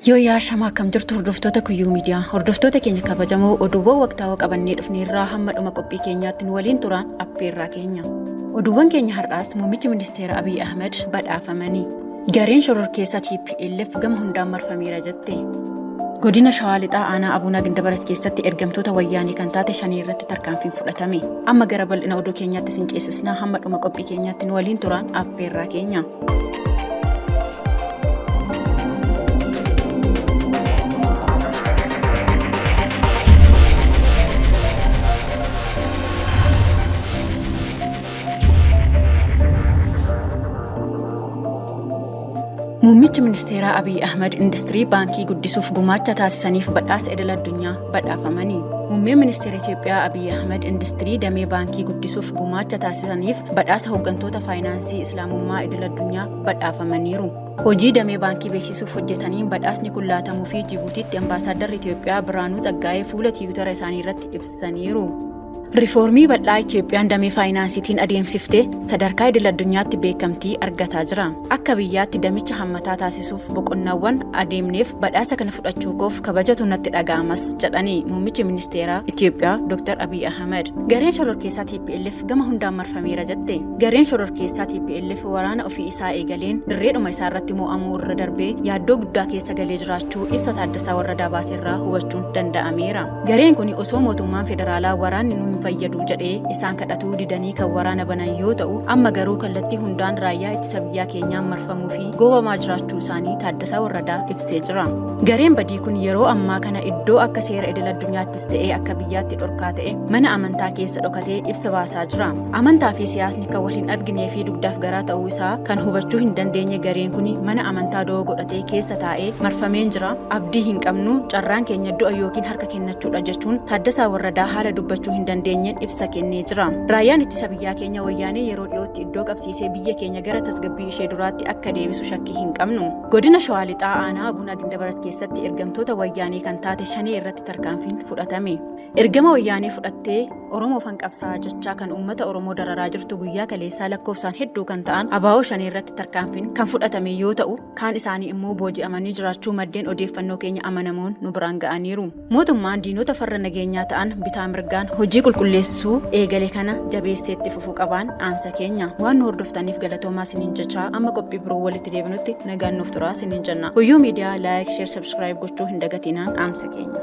Yoo yaashamaa akkam jirtu hordoftoota Kuyyuu Miidiyaa. Hordoftoota keenya kabajamoo oduuwwan waqtaawoo qabannee dhufneerraa hamma dhuma qophii keenyaatti waliin turan affeerraa keenya. Oduuwwan keenya har'aas muummichi ministeera Abiy Ahmed badhaafamanii. Gareen shororkeessaa TPLF gama hundaan marfameera jette. Godina Shawaa Lixaa aanaa Abuunaa Gindabarat keessatti ergamtoota wayyaanii kan taate 5 irratti tarkaanfiin fudhatame. Amma gara bal'ina oduu keenyaatti sin ceesisnaa hamma dhuma qophii keenyaatti waliin turan affeerraa keenya. Muummichi ministeera Abiy Ahmed industirii baankii guddisuuf gumaacha taasisaniif badhaasa idil addunyaa badhaafamanii. Muummeen ministeera Itoophiyaa Abiy Ahmed industirii damee baankii guddisuuf gumaacha taasisaniif badhaasa hooggantoota faayinaansii Islaamummaa idil addunyaa badhaafamaniiru. Hojii damee baankii beeksisuuf hojjetaniin badhaasni kun laatamuu fi Jibuutiitti ambaasaaddarri Itoophiyaa Biraanuu Tsaggaayee fuula tiwutara isaanii irratti ibsaniiru. Riifoormii bal'aa Itoophiyaan damee faayinaansiitiin adeemsiftee sadarkaa idil addunyaatti beekamtii argataa jira. Akka biyyaatti damicha hammataa taasisuuf boqonnaawwan adeemneef badhaasa kana fudhachuu koof kabajatu natti dhaga'amas jedhanii muummichi ministeeraa Itoophiyaa Dr. Abiy Ahmed. Gareen shororkeessaa TPLF gama hundaan marfameera jette. Gareen shororkeessaa TPLF waraana ofii isaa eegaleen dirreedhuma isaa irratti mo'amuu irra darbee yaaddoo guddaa keessa galee jiraachuu ibsa Taaddasaa Warradaa baaseerraa hubachuun danda'ameera. Gareen kun osoo mootummaan federaalaa waraanni fayyadu jedhee isaan kadhatuu didanii kan waraana banan yoo ta'u amma garuu kallattii hundaan raayyaa ittisa biyyaa keenyaan marfamuu fi goobamaa jiraachuu isaanii Taaddasaa Warradaa ibsee jira. Gareen badii kun yeroo ammaa kana iddoo akka seera idil addunyaattis ta'ee akka biyyaatti dhorkaa ta'e mana amantaa keessa dhokatee ibsa baasaa jira. Amantaa fi siyaasni kan wal hin arginee fi dugdaaf garaa ta'uu isaa kan hubachuu hin dandeenye gareen kun mana amantaa doo godhatee keessa taa'ee marfameen jira. Abdii hin qabnu carraan keenya du'a yookiin harka kennachuudha jechuun Taaddasaa Warradaa haala dubbachuu hin dandeenye ibsa kennee jira. Raayyaan ittisa biyyaa keenya wayyaanee yeroo dhiyootti iddoo qabsiisee biyya keenya gara tasgabbii ishee duraatti akka deebisu shakkii hin qabnu. Godina Shawaa Lixaa aanaa Abuunaa Gindabarat keessatti ergamtoota wayyaanii kan taate 5 irratti tarkaanfiin fudhatame. Ergama wayyaanii fudhattee Oromoof qabsaa jechaa kan uummata Oromoo dararaa jirtu guyyaa kaleessaa lakkoofsaan hedduu kan ta'an ABO 5 irratti tarkaanfiin kan fudhatame yoo ta'u kaan isaanii immoo booji'amanii jiraachuu maddeen odeeffannoo keenya amanamoon nu biraan ga'aniiru. Mootummaan diinota farra nageenyaa ta'an bitaa mirgaan hojii qulqulleessuu eegale kana jabeesseetti fufuu qabaan dhaamsa keenya. Waan nu hordoftaniif galatoomaa isiniin jechaa amma qophii biroo walitti deebinutti nagaan nuuf turaa isiniin jenna. Kuyyuu Miidiyaa laayik, sheer, sabskiraayib gochuu hin dagatinaan dhaamsa keenya.